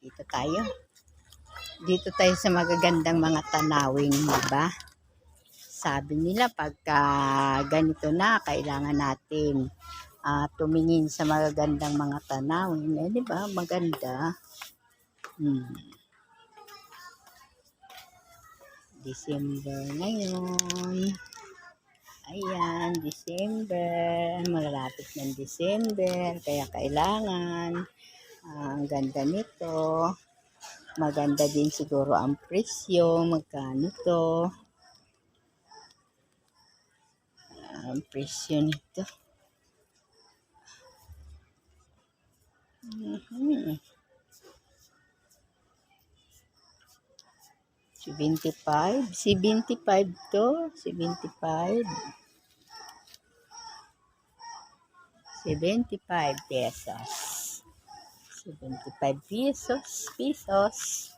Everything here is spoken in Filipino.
Dito tayo. Dito tayo sa magagandang mga tanawin, diba? Sabi nila pagka ganito na, kailangan natin tumingin sa magagandang mga tanawin. Eh, diba? Maganda. December ngayon. Ayan, December. Malalapit ng December. Kaya kailangan. Ang ganda nito. Maganda din siguro ang presyo. Magkano to? Ang presyo nito. 75 to, 75 pesos. 75 pesos.